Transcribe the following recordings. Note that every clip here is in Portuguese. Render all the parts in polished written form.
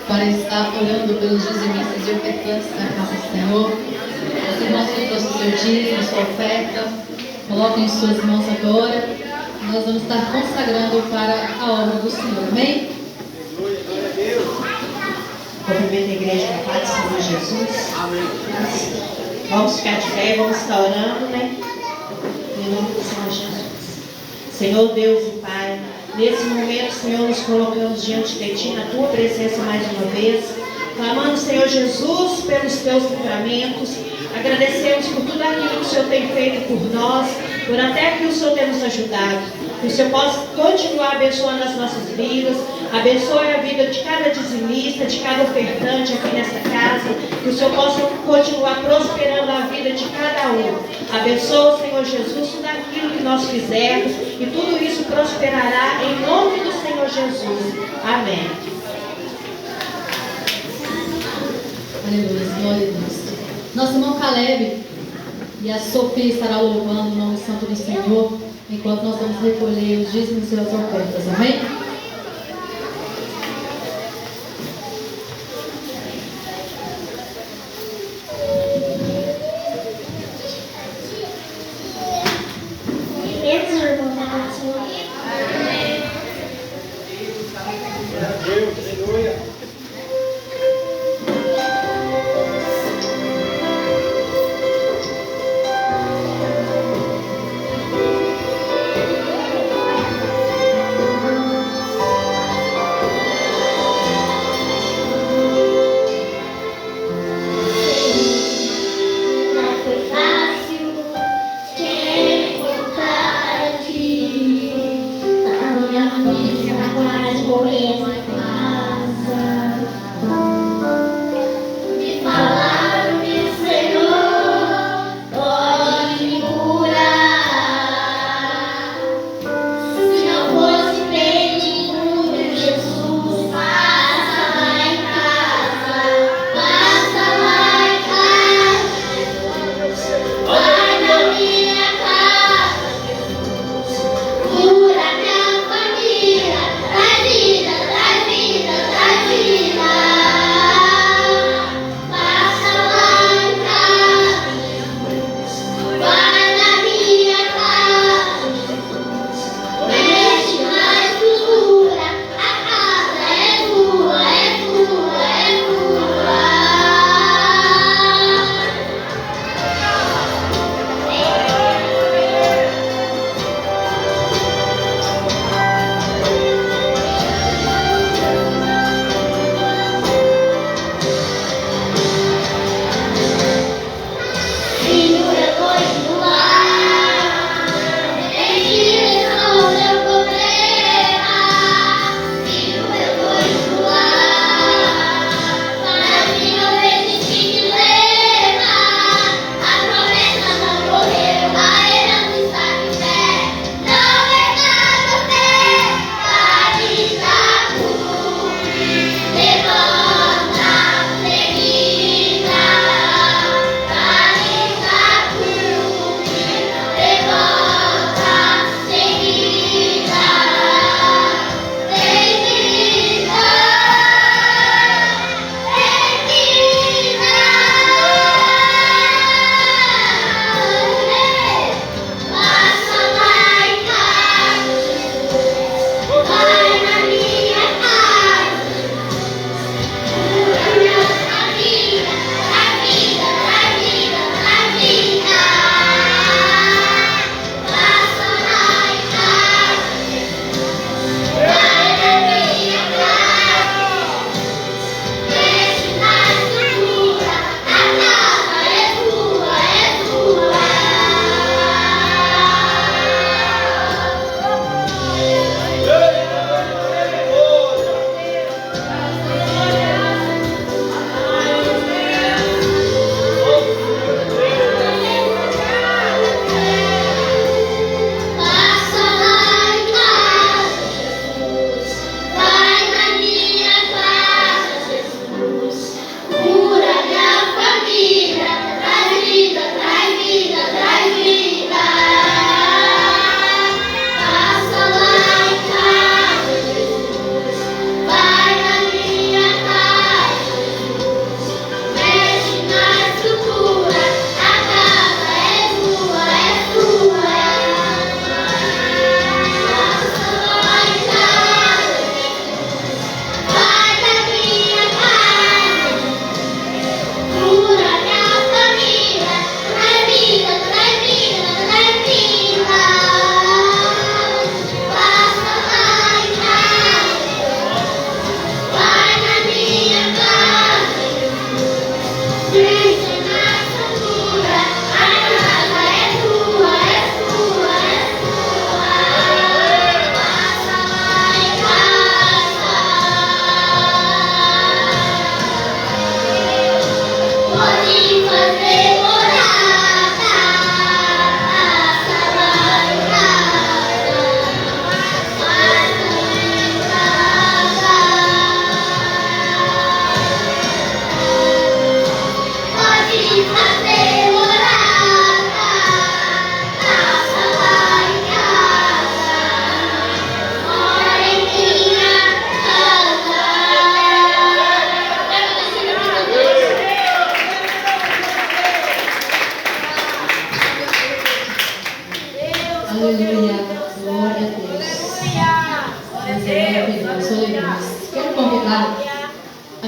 para estar olhando pelos dizimistas e ofertantes da casa do Senhor. Os irmãos que trouxeram o seu dízimo, sua oferta, coloquem em suas mãos agora. Nós vamos estar consagrando para a obra do Senhor. Amém? Cumprimento a igreja com a paz do Senhor Jesus. Amém. Vamos ficar de pé, vamos estar orando, né? Em nome do Senhor Jesus. Senhor Deus e Pai, nesse momento, Senhor, nos colocamos diante de Ti, na Tua presença mais uma vez, clamando, Senhor Jesus, pelos Teus livramentos. Agradecemos por tudo aquilo que o Senhor tem feito por nós, por até que o Senhor tem nos ajudado. Que o Senhor possa continuar abençoando as nossas vidas, abençoe a vida de cada dizimista, de cada ofertante aqui nessa casa. Que o Senhor possa continuar prosperando a vida de cada um. Abençoe, Senhor Jesus, tudo aquilo que nós fizermos, e tudo isso prosperará em nome do Senhor Jesus. Amém. Aleluia, glória a Deus. Nosso irmão Caleb e a Sofia estará louvando o nome santo do Senhor, enquanto nós vamos recolher os dízimos e as ofertas. Amém?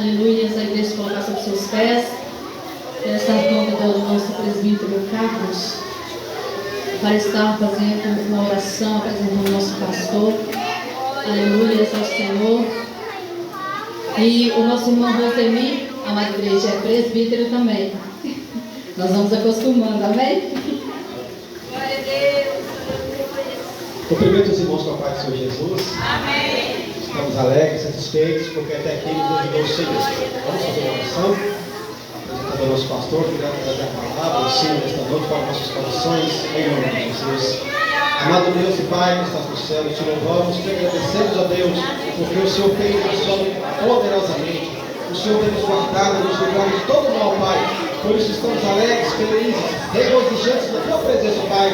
aleluia, a igreja colocar sobre seus pés. Quero estar convidando o nosso presbítero Carlos para estar fazendo uma oração, apresentando o nosso pastor. Aleluia, ao Senhor. E o nosso irmão Rosemir, amada igreja, é presbítero também. Nós vamos acostumando, amém? Glória a Deus. Cumprimento os irmãos com a paz do Senhor Jesus. Amém. Estamos alegres, satisfeitos, porque até aqui nos ajudou o Senhor. Vamos fazer uma oração. Apresentando o nosso pastor, que vai trazer a palavra, o ensino desta noite para os nossos corações, em nome de Jesus. Amado Deus e Pai, que estás no céu, te louvamos, te agradecemos a Deus, porque o Senhor tem nos abençoado poderosamente. O Senhor tem nos guardado, nos livrado de todo mal, Pai. Por isso estamos alegres, felizes, regozijantes na tua presença, Pai.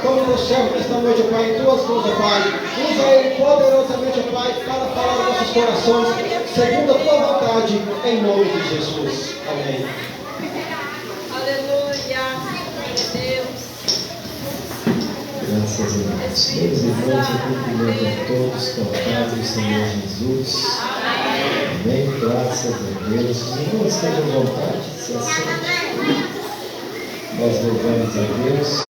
Toma no céu nesta noite, Pai, em tuas mãos, Pai. Usa ele poderosamente, Pai, para falar aos nossos corações, segundo a tua vontade, em nome de Jesus. Amém. Aleluia. Deus. Graças a Deus. Meus irmãos, eu cumprimento a todos com a paz do Senhor Jesus. Amém. Graças a Deus. Os irmãos estejam à vontade, se assentem. Nós louvamos a Deus.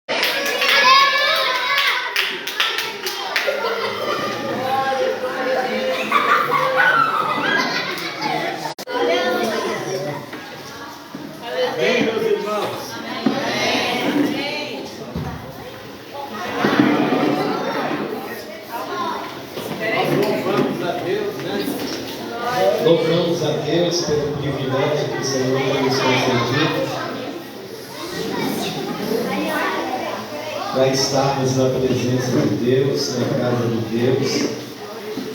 Louvamos a Deus pelo privilégio que o Senhor tem nos concedido para estarmos na presença de Deus, na casa de Deus.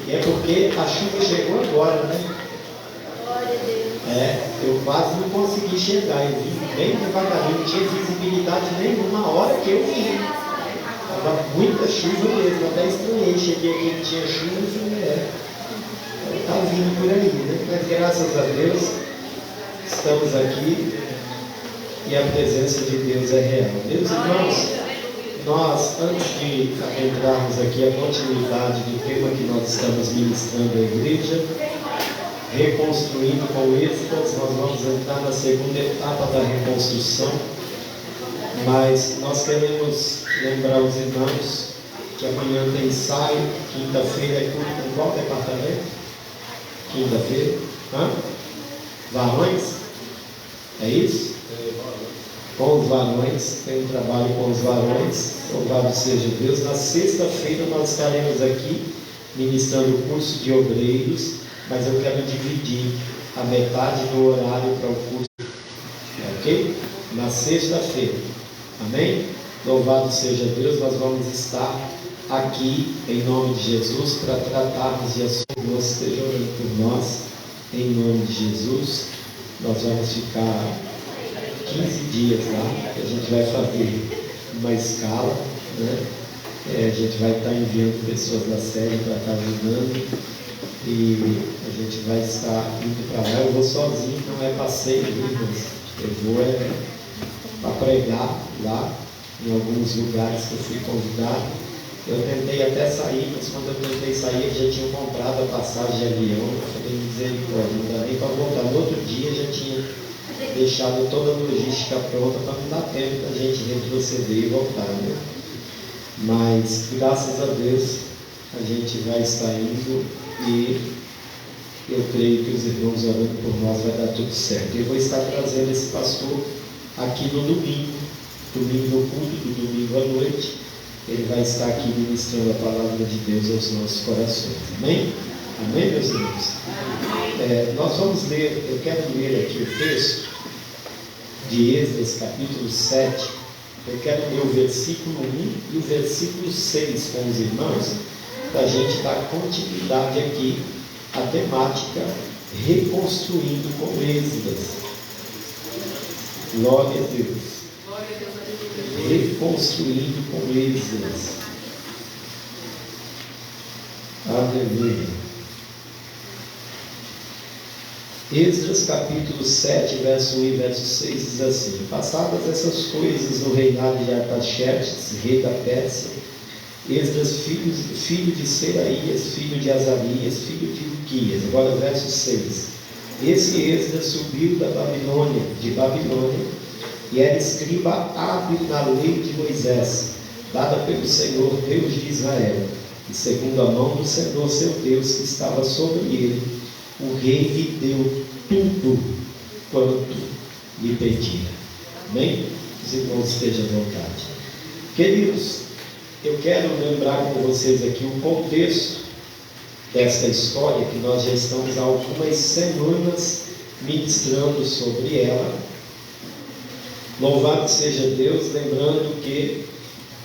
E é porque a chuva chegou agora, né? Eu quase não consegui chegar, eu vim bem devagarinho, não tinha visibilidade nenhuma. A hora que eu vim, estava muita chuva mesmo, até estranhei, cheguei aqui, não tinha chuva e falei, está vindo por aí, né? Mas graças a Deus estamos aqui e a presença de Deus é real. Meus irmãos, nós, antes de entrarmos aqui a continuidade do tema que nós estamos ministrando à igreja, reconstruindo com êxito, nós vamos entrar na segunda etapa da reconstrução, mas nós queremos lembrar os irmãos que amanhã tem ensaio, quinta-feira é culto com qual departamento? Quinta-feira? Varões? É isso? Com os varões, tem um trabalho com os varões, louvado seja Deus. Na sexta-feira nós estaremos aqui ministrando o curso de obreiros, mas eu quero dividir a metade do horário para o curso, ok? Na sexta-feira, amém? Louvado seja Deus, nós vamos estar aqui em nome de Jesus para tratarmos de assuntos. Você esteja orando por nós, em nome de Jesus. Nós vamos ficar 15 dias lá, a gente vai fazer uma escala, né? A gente vai estar enviando pessoas da série para estar ajudando e a gente vai estar indo para lá. Eu vou sozinho, não é passeio, mas eu vou para pregar lá em alguns lugares que eu fui convidado. Eu tentei até sair, mas quando eu tentei sair, eu já tinha comprado a passagem de avião. Eu falei, misericórdia, não dá nem para voltar. No outro dia, já tinha deixado toda a logística pronta para não dar tempo da gente retroceder e voltar, né? Mas, graças a Deus, a gente vai estar indo e eu creio que os irmãos orando por nós vai dar tudo certo. Eu vou estar trazendo esse pastor aqui no domingo no culto do domingo à noite. Ele vai estar aqui ministrando a palavra de Deus aos nossos corações. Amém? Amém, meus irmãos? Nós vamos ler, eu quero ler aqui o texto de Esdras, capítulo 7. Eu quero ler o versículo 1 e o versículo 6 com os irmãos, para a gente dar continuidade aqui à temática reconstruindo com Esdras. Glória a Deus. Reconstruindo com Esdras. Aleluia. Esdras capítulo 7, verso 1 e verso 6 diz assim: passadas essas coisas no reinado de Artaxerxes, rei da Pérsia, Esdras, filho de Seraías, filho de Azarias, filho de Ilquias. Agora o verso 6. Esse Esdras subiu de Babilônia, e era escriba hábil na lei de Moisés, dada pelo Senhor Deus de Israel, e segundo a mão do Senhor seu Deus que estava sobre ele, o rei lhe deu tudo quanto lhe pedia. Amém? Os irmãos estejam à vontade. Queridos, eu quero lembrar com vocês aqui o contexto desta história, que nós já estamos há algumas semanas ministrando sobre ela. Louvado seja Deus, lembrando que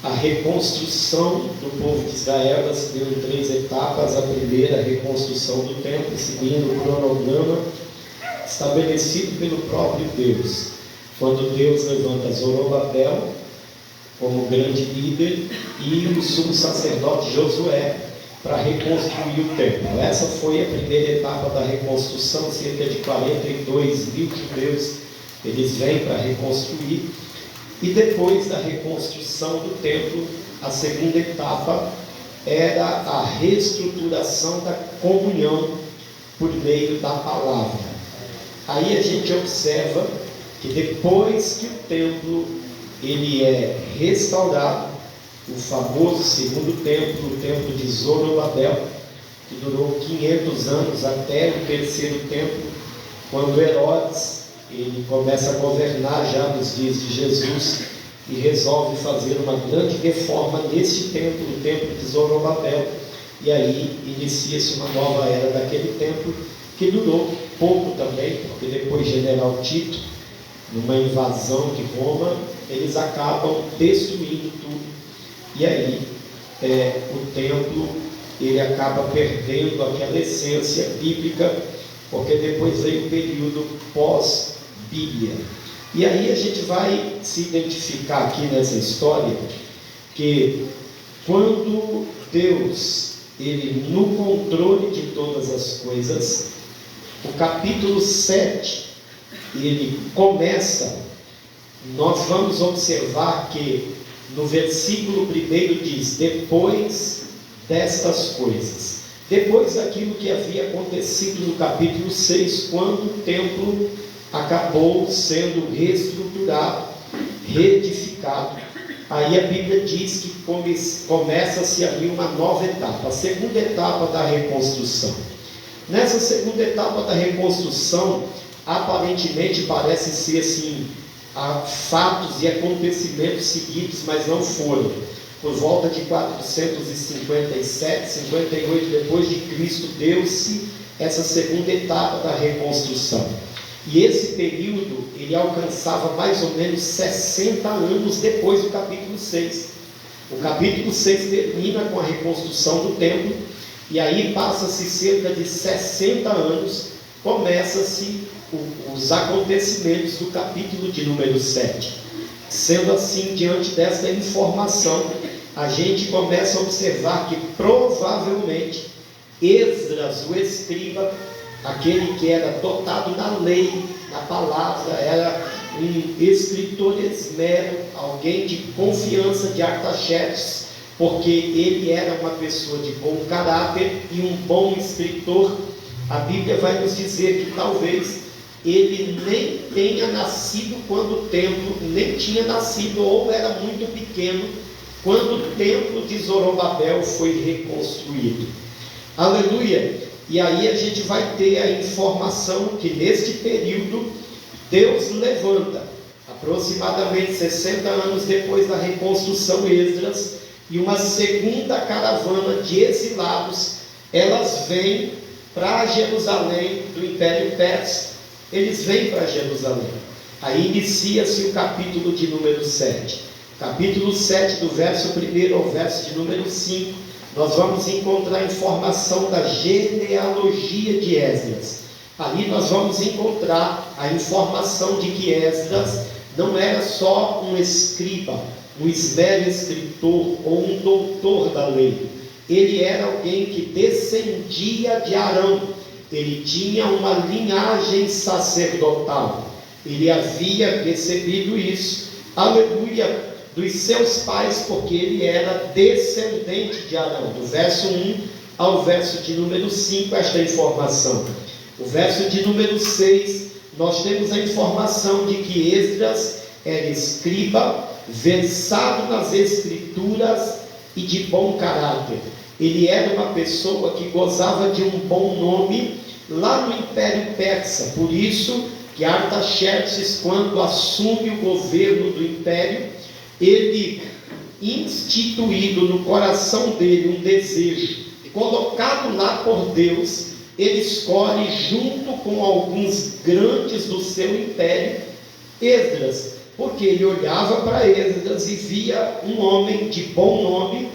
a reconstrução do povo de Israel ela se deu em 3 etapas. A primeira, a reconstrução do templo, seguindo o cronograma estabelecido pelo próprio Deus, quando Deus levanta Zorobabel como grande líder e o sumo sacerdote Josué para reconstruir o templo. Essa foi a primeira etapa da reconstrução. Cerca de 42 mil judeus eles vêm para reconstruir. E depois da reconstrução do templo, a segunda etapa era a reestruturação da comunhão por meio da palavra. Aí a gente observa que depois que o templo ele é restaurado, o famoso segundo templo, o templo de Zorobabel, que durou 500 anos até o terceiro templo, quando Herodes ele começa a governar já nos dias de Jesus e resolve fazer uma grande reforma neste templo, o templo de Zorobabel, e aí inicia-se uma nova era daquele templo, que durou pouco também, porque depois General Tito, numa invasão de Roma, eles acabam destruindo tudo, e aí o templo ele acaba perdendo aquela essência bíblica, porque depois veio o período pós-Bíblia. E aí a gente vai se identificar aqui nessa história que quando Deus ele no controle de todas as coisas, o capítulo 7 ele começa, nós vamos observar que no versículo 1 diz: depois destas coisas, depois daquilo que havia acontecido no capítulo 6, quando o templo acabou sendo reestruturado, reedificado. Aí a Bíblia diz que começa-se ali uma nova etapa, a segunda etapa da reconstrução. Nessa segunda etapa da reconstrução, aparentemente parece ser assim, fatos e acontecimentos seguidos, mas não foram. Por volta de 457, 58 depois de Cristo, deu-se essa segunda etapa da reconstrução. E esse período, ele alcançava mais ou menos 60 anos depois do capítulo 6. O capítulo 6 termina com a reconstrução do templo, e aí passa-se cerca de 60 anos, começa-se os acontecimentos do capítulo de número 7. Sendo assim, diante desta informação, a gente começa a observar que provavelmente Esdras, o escriba, aquele que era dotado na lei, na palavra, era um escritor esmero, alguém de confiança de Artaxerxes, porque ele era uma pessoa de bom caráter e um bom escritor. A Bíblia vai nos dizer que talvez ele nem tenha nascido quando o templo, nem tinha nascido, ou era muito pequeno, quando o templo de Zorobabel foi reconstruído. Aleluia! E aí a gente vai ter a informação que neste período Deus levanta, aproximadamente 60 anos depois da reconstrução, Esdras, e uma segunda caravana de exilados, elas vêm para Jerusalém, do Império Persa. Eles vêm para Jerusalém. Aí inicia-se o capítulo de número 7. Capítulo 7, do verso 1 ao verso de número 5, nós vamos encontrar a informação da genealogia de Esdras. Ali nós vamos encontrar a informação de que Esdras não era só um escriba, um esmero escritor ou um doutor da lei. Ele era alguém que descendia de Arão. Ele tinha uma linhagem sacerdotal. Ele havia recebido isso, aleluia, dos seus pais, porque ele era descendente de Arão. Do verso 1 ao verso de número 5, esta informação. O verso de número 6, nós temos a informação de que Esdras era escriba, versado nas escrituras e de bom caráter. Ele era uma pessoa que gozava de um bom nome lá no Império Persa. Por isso que Artaxerxes, quando assume o governo do Império, ele, instituído no coração dele um desejo, colocado lá por Deus, ele escolhe, junto com alguns grandes do seu império, Esdras, porque ele olhava para Esdras e via um homem de bom nome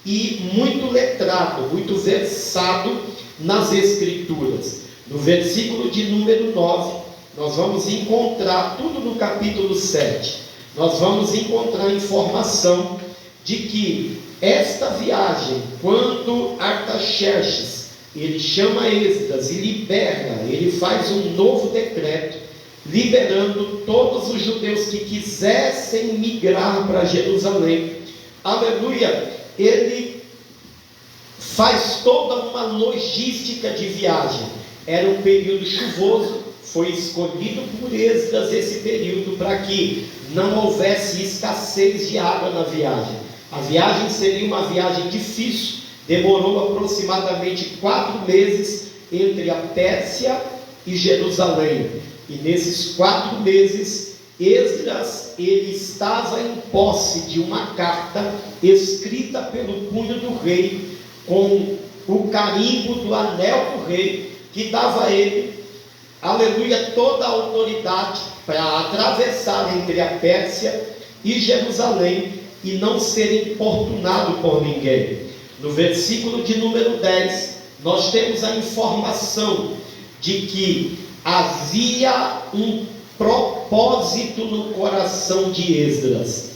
e muito letrado, muito versado nas escrituras. No versículo de número 9, nós vamos encontrar, tudo no capítulo 7, nós vamos encontrar informação de que esta viagem, quando Artaxerxes, ele chama Esdras e libera, ele faz um novo decreto, liberando todos os judeus que quisessem migrar para Jerusalém. Aleluia! Ele faz toda uma logística de viagem. Era um período chuvoso, foi escolhido por Esdras esse período para que não houvesse escassez de água na viagem. A viagem seria uma viagem difícil, demorou aproximadamente 4 meses entre a Pérsia e Jerusalém. E nesses 4 meses, Esdras, ele estava em posse de uma carta escrita pelo punho do rei, com o carimbo do anel do rei, que dava a ele, aleluia, toda a autoridade para atravessar entre a Pérsia e Jerusalém e não ser importunado por ninguém. No versículo de número 10, nós temos a informação de que havia um propósito no coração de Esdras.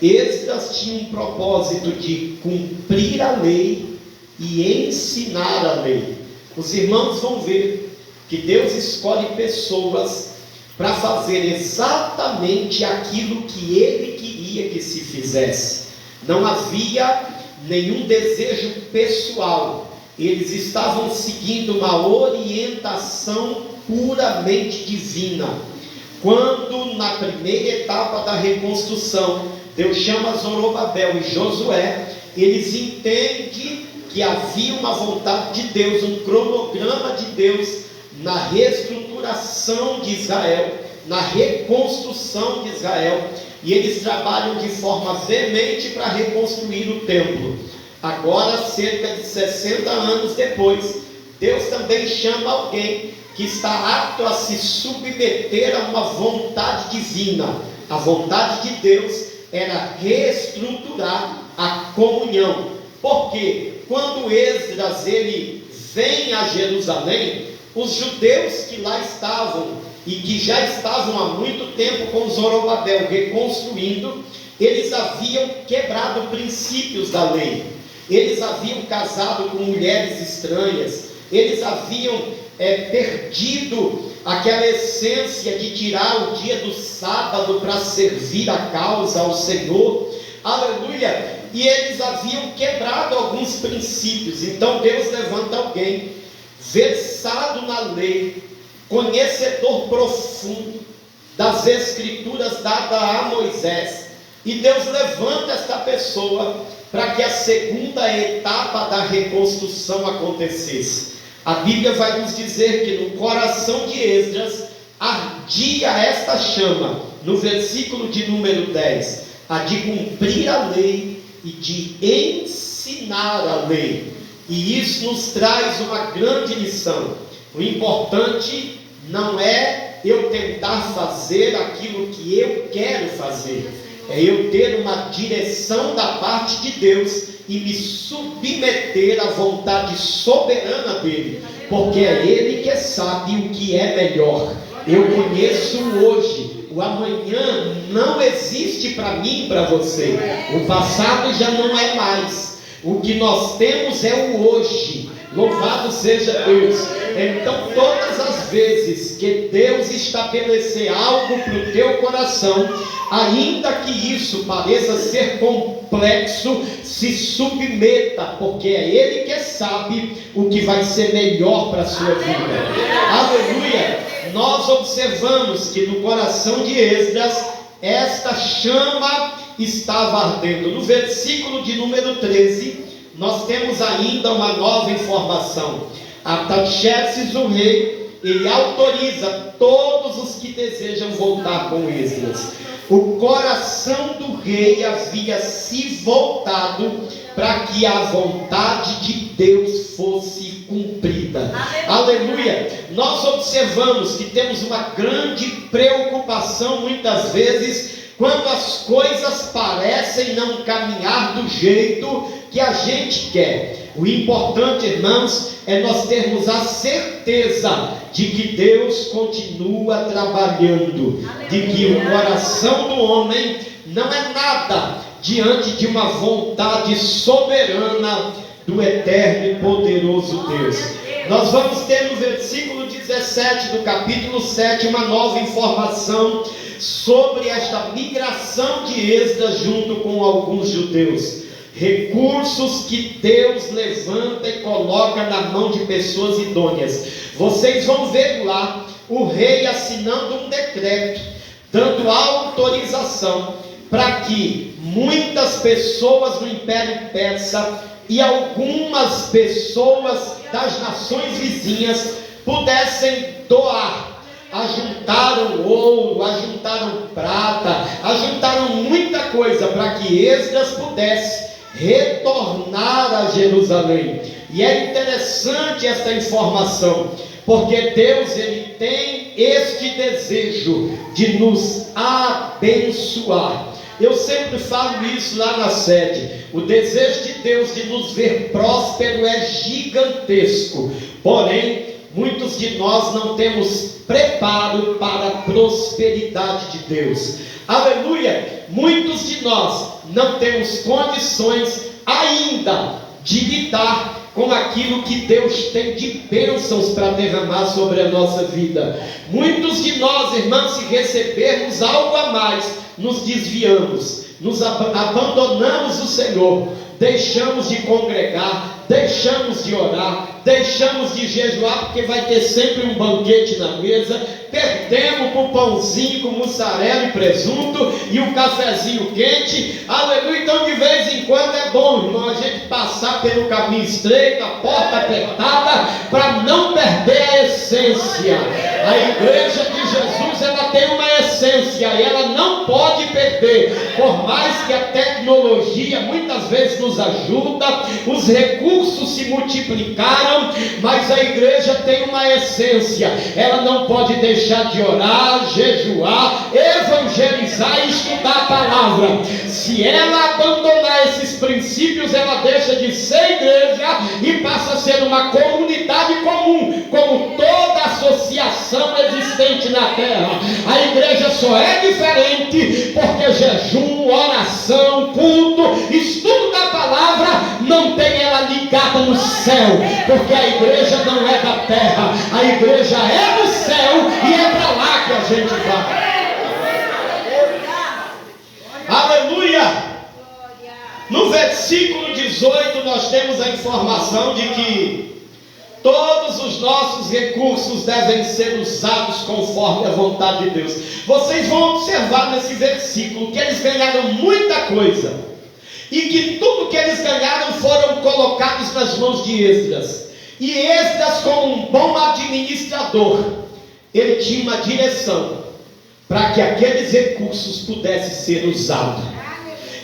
Esdras tinha um propósito de cumprir a lei e ensinar a lei. Os irmãos vão ver que Deus escolhe pessoas para fazer exatamente aquilo que Ele queria que se fizesse. Não havia nenhum desejo pessoal. Eles estavam seguindo uma orientação puramente divina. Quando na primeira etapa da reconstrução, Deus chama Zorobabel e Josué, eles entendem que havia uma vontade de Deus, um cronograma de Deus na reestruturação de Israel, na reconstrução de Israel, e eles trabalham de forma veemente para reconstruir o templo. Agora, cerca de 60 anos depois, Deus também chama alguém que está apto a se submeter a uma vontade divina. A vontade de Deus era reestruturar a comunhão. Porque quando Esdras ele vem a Jerusalém, os judeus que lá estavam e que já estavam há muito tempo com Zorobabel reconstruindo, eles haviam quebrado princípios da lei. Eles haviam casado com mulheres estranhas. Eles haviam perdido aquela essência de tirar o dia do sábado para servir a causa ao Senhor. Aleluia! E eles haviam quebrado alguns princípios. Então Deus levanta alguém versado na lei, conhecedor profundo das escrituras dadas a Moisés, e Deus levanta esta pessoa para que a segunda etapa da reconstrução acontecesse. A Bíblia vai nos dizer que no coração de Esdras ardia esta chama, no versículo de número 10, a de cumprir a lei e de ensinar a lei. E isso nos traz uma grande lição. O importante não é eu tentar fazer aquilo que eu quero fazer, é eu ter uma direção da parte de Deus e me submeter à vontade soberana dele, porque é ele que sabe o que é melhor. Eu conheço o hoje, o amanhã não existe para mim e para você. O passado já não é mais. O que nós temos é o hoje. Louvado seja Deus. Então todas as vezes que Deus estabelecer algo para o teu coração, ainda que isso pareça ser complexo, se submeta, porque é Ele que sabe o que vai ser melhor para a sua vida. Aleluia! Nós observamos que no coração de Esdras, esta chama estava ardendo. No versículo de número 13, nós temos ainda uma nova informação. Artaxerxes, o rei, ele autoriza todos os que desejam voltar com Esdras. O coração do rei havia se voltado para que a vontade de Deus fosse cumprida. Aleluia! Nós observamos que temos uma grande preocupação muitas vezes quando as coisas parecem não caminhar do jeito que a gente quer. O importante, irmãos, é nós termos a certeza de que Deus continua trabalhando, de que o coração do homem não é nada diante de uma vontade soberana do eterno e poderoso Deus. Nós vamos ter no versículo 17 do capítulo 7 uma nova informação sobre esta migração de Esdras junto com alguns judeus. Recursos que Deus levanta e coloca na mão de pessoas idôneas. Vocês vão ver lá o rei assinando um decreto, dando autorização para que muitas pessoas no Império Persa e algumas pessoas das nações vizinhas pudessem doar. Ajuntaram ouro, ajuntaram prata, ajuntaram muita coisa para que Esdras pudesse retornar a Jerusalém. E é interessante esta informação, porque Deus, ele tem este desejo de nos abençoar. Eu sempre falo isso lá na sede. O desejo de Deus de nos ver próspero é gigantesco. Porém, muitos de nós não temos preparo para a prosperidade de Deus. Aleluia! Muitos de nós não temos condições ainda de lidar com aquilo que Deus tem de bênçãos para derramar sobre a nossa vida. Muitos de nós, irmãos, se recebermos algo a mais, nos desviamos, nos abandonamos o Senhor, deixamos de congregar, deixamos de orar, deixamos de jejuar, porque vai ter sempre um banquete na mesa, perdemos o pãozinho com mussarela e presunto e o cafezinho quente. Aleluia! Então de vez em quando é bom, irmão, a gente passar pelo caminho estreito, a porta apertada, para não perder a essência. A igreja de Jesus, ela tem uma essência e ela não pode perder. Por mais que a tecnologia muitas vezes nos ajuda, os recursos se multiplicaram, mas a igreja tem uma essência. Ela não pode deixar de orar, jejuar, evangelizar e estudar a palavra. Se ela abandonar esses princípios, ela deixa de ser igreja e passa a ser uma comunidade comum, como toda associação existente na terra. A igreja só é diferente porque jejum, oração, culto, estudo da palavra não tem ela ligada no céu, porque a igreja não é da terra, a igreja é do céu e é para lá que a gente vai. Aleluia! No versículo 18 nós temos a informação de que todos os nossos recursos devem ser usados conforme a vontade de Deus. Vocês vão observar nesse versículo que eles ganharam muita coisa e que tudo que eles ganharam foram colocados nas mãos de Esdras. E Esdras, como um bom administrador, ele tinha uma direção para que aqueles recursos pudessem ser usados.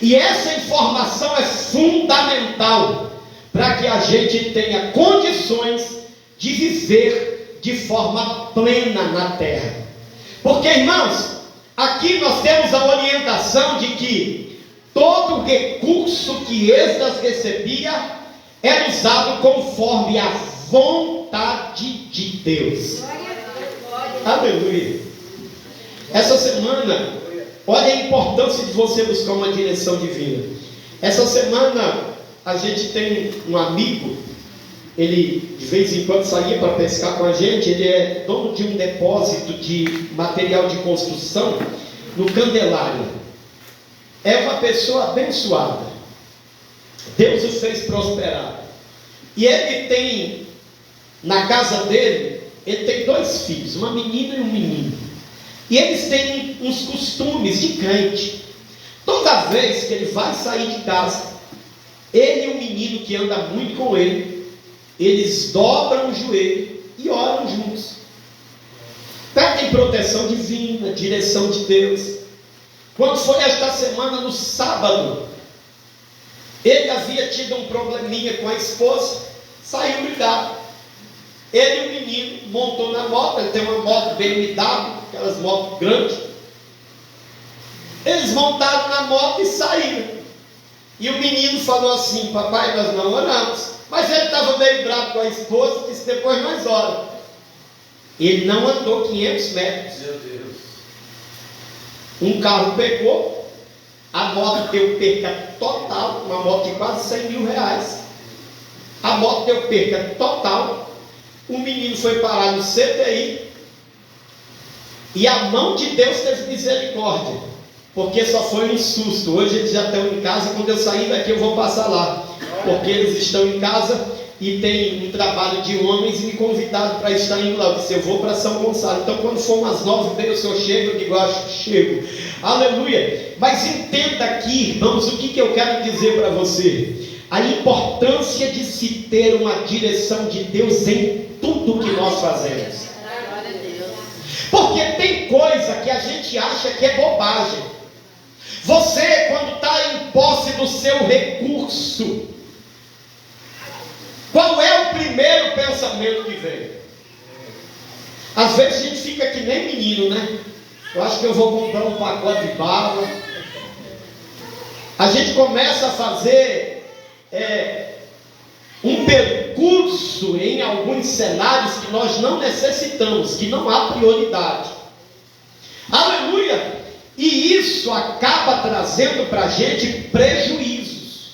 E essa informação é fundamental para que a gente tenha condições de viver de forma plena na terra. Porque, irmãos, aqui nós temos a orientação de que todo recurso que Esdras recebia era usado conforme a vontade de Deus. Aleluia! Essa semana, olha a importância de você buscar uma direção divina. Essa semana a gente tem um amigo, ele de vez em quando saía para pescar com a gente. Ele é dono de um depósito de material de construção no Candelária. É uma pessoa abençoada. Deus o fez prosperar. E ele tem, na casa dele, ele tem 2 filhos, uma menina e um menino. E eles têm uns costumes de crente. Toda vez que ele vai sair de casa, ele e o menino que anda muito com ele, eles dobram o joelho e oram juntos. Pedem proteção divina, direção de Deus. Quando foi esta semana, no sábado, ele havia tido um probleminha com a esposa, saiu brigado. Ele e o menino montou na moto, ele tem uma moto BMW, aquelas motos grandes. Eles montaram na moto e saíram. E o menino falou assim: papai, nós não oramos. Mas ele estava meio bravo com a esposa, disse: depois nós oramos. Ele não andou 500 metros. Meu Deus. Um carro pegou, a moto deu perca total, uma moto de quase 100 mil reais. A moto deu perca total. O menino foi parar no CTI. E a mão de Deus teve misericórdia, porque só foi um susto. Hoje eles já estão em casa. Quando eu sair daqui eu vou passar lá, porque eles estão em casa e tem um trabalho de homens e me convidaram para estar indo lá. Eu disse: eu vou para São Gonçalo. Então quando for umas 9h30 o senhor chega? Eu digo: acho que chego. Aleluia. Mas entenda aqui, irmãos, o que eu quero dizer para você: a importância de se ter uma direção de Deus em tudo que nós fazemos. Porque tem coisa que a gente acha que é bobagem. Você, quando está em posse do seu recurso, qual é o primeiro pensamento que vem? Às vezes a gente fica que nem menino, né? Eu acho que eu vou comprar um pacote de bala. A gente começa a fazer um percurso em alguns cenários que nós não necessitamos, que não há prioridade. Aleluia! E isso acaba trazendo para a gente prejuízos.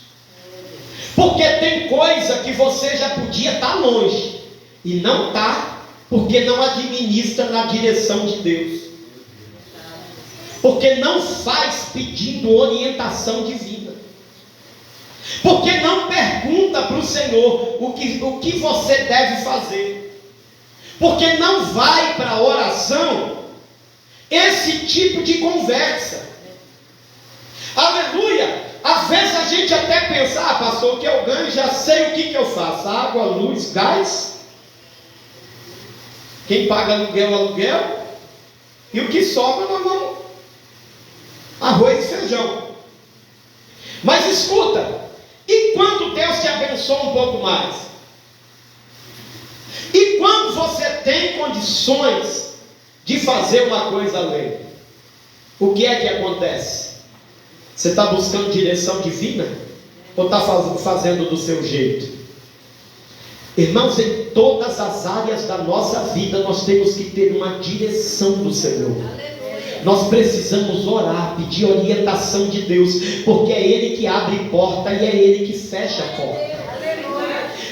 Porque tem coisa que você já podia estar longe e não está, porque não administra na direção de Deus. Porque não faz pedindo orientação divina. Porque não pergunta para o Senhor o que você deve fazer. Porque não vai para a oração esse tipo de conversa. Aleluia! Às vezes a gente até pensa: ah, pastor, o que eu ganho, já sei o que eu faço. Água, luz, gás. Quem paga aluguel, aluguel. E o que sobra, nós vamos. Arroz e feijão. Mas escuta, e quando Deus te abençoa um pouco mais? E quando você tem condições de fazer uma coisa além? O que é que acontece? Você está buscando direção divina? Ou está fazendo do seu jeito? Irmãos, em todas as áreas da nossa vida nós temos que ter uma direção do Senhor. Nós precisamos orar, pedir orientação de Deus, porque é Ele que abre porta e é Ele que fecha a porta.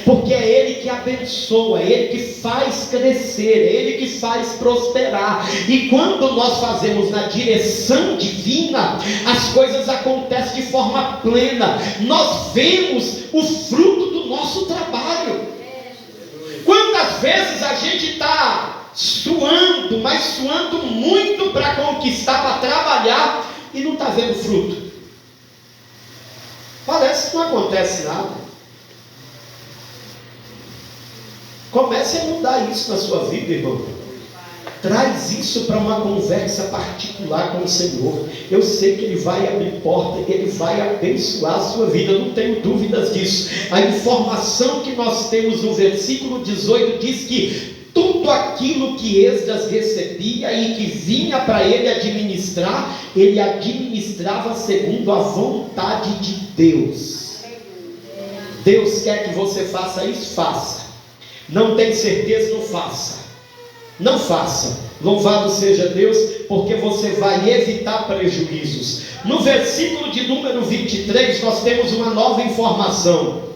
Porque é Ele que abençoa, é Ele que faz crescer, é Ele que faz prosperar. E quando nós fazemos na direção divina, as coisas acontecem de forma plena. Nós vemos o fruto do nosso trabalho. Quantas vezes a gente está suando, mas suando muito para conquistar, para trabalhar, e não está vendo fruto? Parece que não acontece nada. Comece a mudar isso na sua vida, irmão. Traz isso para uma conversa particular com o Senhor. Eu sei que Ele vai abrir porta, que Ele vai abençoar a sua vida, eu não tenho dúvidas disso. A informação que nós temos no versículo 18 diz que tudo aquilo que Esdras recebia e que vinha para ele administrar, ele administrava segundo a vontade de Deus. Deus quer que você faça isso? Faça. Não tem certeza? Não faça. Não faça. Louvado seja Deus, porque você vai evitar prejuízos. No versículo de número 23, nós temos uma nova informação.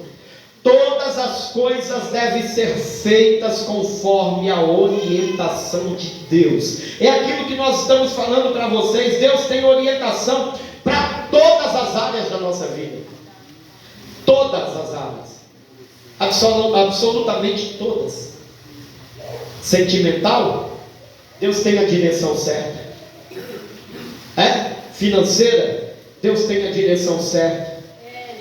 Todas as coisas devem ser feitas conforme a orientação de Deus. É aquilo que nós estamos falando para vocês. Deus tem orientação para todas as áreas da nossa vida. Todas as áreas. Absolutamente todas. Sentimental, Deus tem a direção certa. Financeira, Deus tem a direção certa.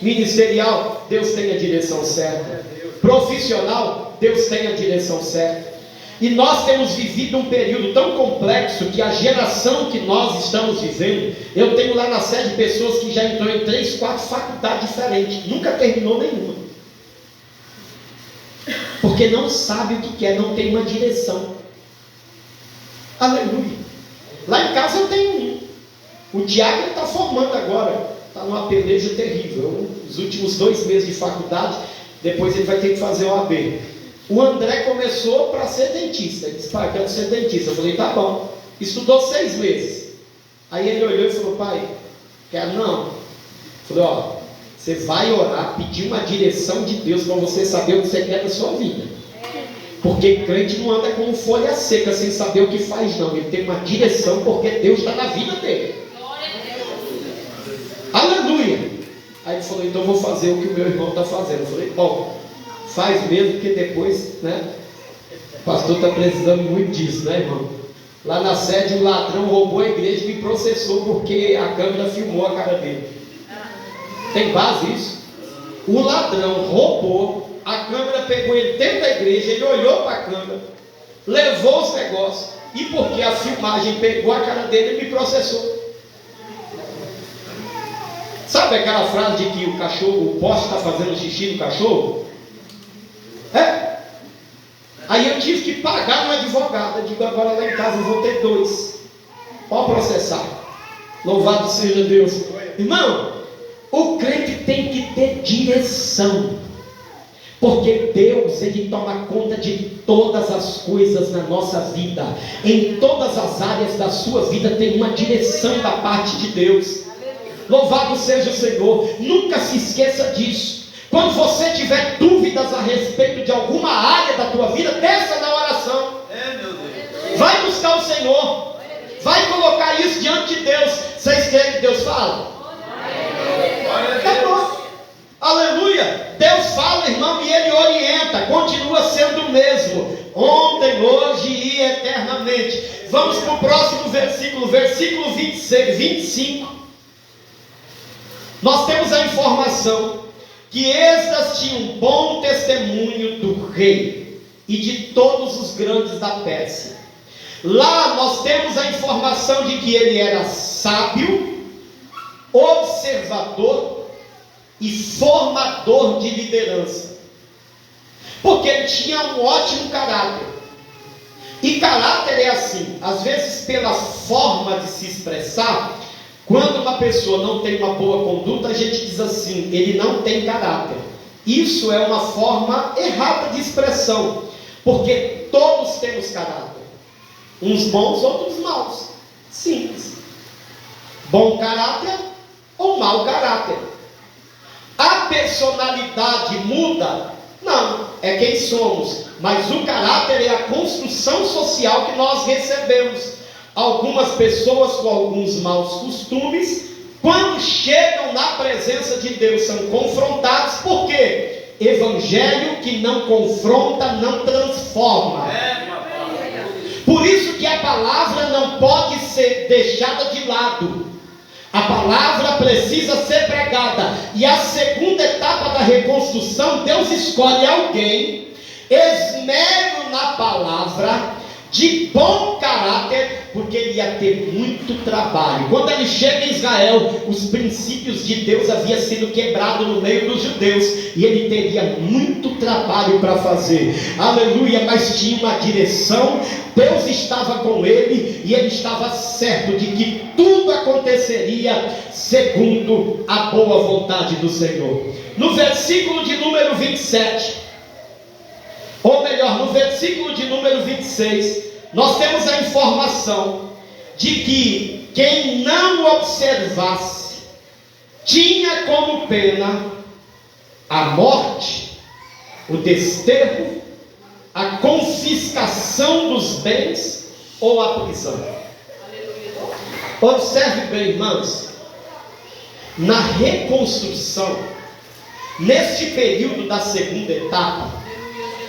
Ministerial, Deus tem a direção certa. Profissional, Deus tem a direção certa. E nós temos vivido um período tão complexo que a geração que nós estamos vivendo, eu tenho lá na sede pessoas que já entrou em 3, 4 faculdades diferentes, nunca terminou nenhuma, porque não sabe o que quer, não tem uma direção. Aleluia. Lá em casa eu tenho um. O Tiago está formando agora, está numa peleja terrível. Os últimos 2 meses de faculdade, depois ele vai ter que fazer o AB. O André começou para ser dentista. Ele disse: pai, eu quero ser dentista. Eu falei: tá bom. Estudou 6 meses. Aí ele olhou e falou: pai, quero não. Eu falei: ó, você vai orar, pedir uma direção de Deus para você saber o que você quer da sua vida. Porque crente não anda como folha seca sem saber o que faz, não. Ele tem uma direção porque Deus está na vida dele. Aleluia. Aí ele falou: então eu vou fazer o que o meu irmão está fazendo. Eu falei: bom, faz mesmo, porque depois, o pastor está precisando muito disso, irmão? Lá na sede, um ladrão roubou a igreja e me processou porque a câmera filmou a cara dele. Tem base isso? O ladrão roubou, a câmera pegou ele dentro da igreja, ele olhou para a câmera, levou os negócios, e porque a filmagem pegou a cara dele, ele me processou. Sabe aquela frase de que o cachorro, o poste está fazendo xixi no cachorro? Aí eu tive que pagar um advogado. Eu digo: agora lá em casa eu vou ter 2. Pode processar. Louvado seja Deus. Irmão, o crente tem que ter direção, porque Deus, Ele toma conta de todas as coisas na nossa vida. Em todas as áreas da sua vida tem uma direção da parte de Deus. Louvado seja o Senhor. Nunca se esqueça disso. Quando você tiver dúvidas a respeito de alguma área da tua vida, desça na oração. Vai buscar o Senhor. Vai colocar isso diante de Deus. Vocês creem que Deus fala? Acabou. Aleluia. Deus fala, irmão, e Ele orienta. Continua sendo o mesmo, ontem, hoje e eternamente. Vamos para o próximo versículo. Versículo 25. Nós temos a informação que Esdras tinha um bom testemunho do rei e de todos os grandes da Pérsia. Lá nós temos a informação de que ele era sábio, observador e formador de liderança, porque ele tinha um ótimo caráter. E caráter é assim, às vezes pela forma de se expressar. Quando uma pessoa não tem uma boa conduta, a gente diz assim: ele não tem caráter. Isso é uma forma errada de expressão, porque todos temos caráter, uns bons, outros maus. Simples. Bom caráter ou mau caráter. A personalidade muda? Não, é quem somos, mas o caráter é a construção social que nós recebemos. Algumas pessoas com alguns maus costumes, quando chegam na presença de Deus, são confrontados. Por quê? Evangelho que não confronta, não transforma. Por isso que a palavra não pode ser deixada de lado. A palavra precisa ser pregada. E a segunda etapa da reconstrução, Deus escolhe alguém esmero na palavra, de bom caráter, porque ele ia ter muito trabalho. Quando ele chega em Israel, os princípios de Deus haviam sido quebrados no meio dos judeus, e ele teria muito trabalho para fazer. Aleluia. Mas tinha uma direção, Deus estava com ele, e ele estava certo de que tudo aconteceria segundo a boa vontade do Senhor. No versículo de número 27, ou melhor, no versículo de número 26, nós temos a informação de que quem não observasse tinha como pena a morte, o desterro, a confiscação dos bens ou a prisão. Observe bem, irmãos, na reconstrução, Neste período da segunda etapa,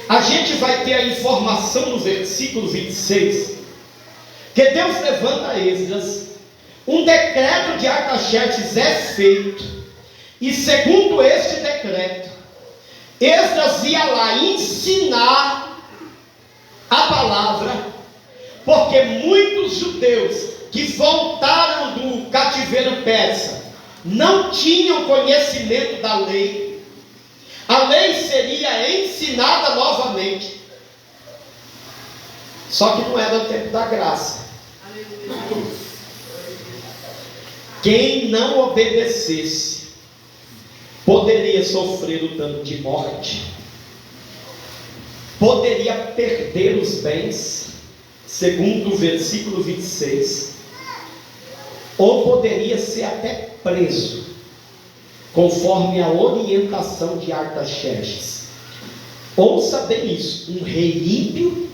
a gente vai ter a informação no versículo 26, que Deus levanta a Esdras, um decreto de Artaxerxes é feito, e segundo este decreto, Esdras ia lá ensinar a palavra, porque muitos judeus que voltaram do cativeiro persa não tinham conhecimento da lei. A lei seria ensinada novamente, só que não era o tempo da graça. Quem não obedecesse poderia sofrer o dano de morte, poderia perder os bens, segundo o versículo 26, ou poderia ser até preso, conforme a orientação de Artaxerxes. Ouça bem isso: um rei ímpio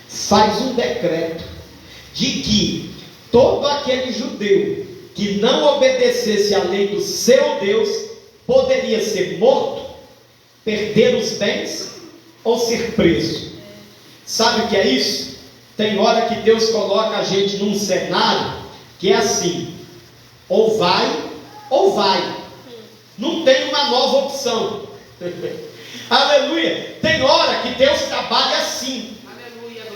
faz um decreto de que todo aquele judeu que não obedecesse à lei do seu Deus poderia ser morto, perder os bens ou ser preso. Sabe o que é isso? Tem hora que Deus coloca a gente num cenário que é assim: ou vai ou vai, não tem uma nova opção. Aleluia. Tem hora que Deus trabalha assim.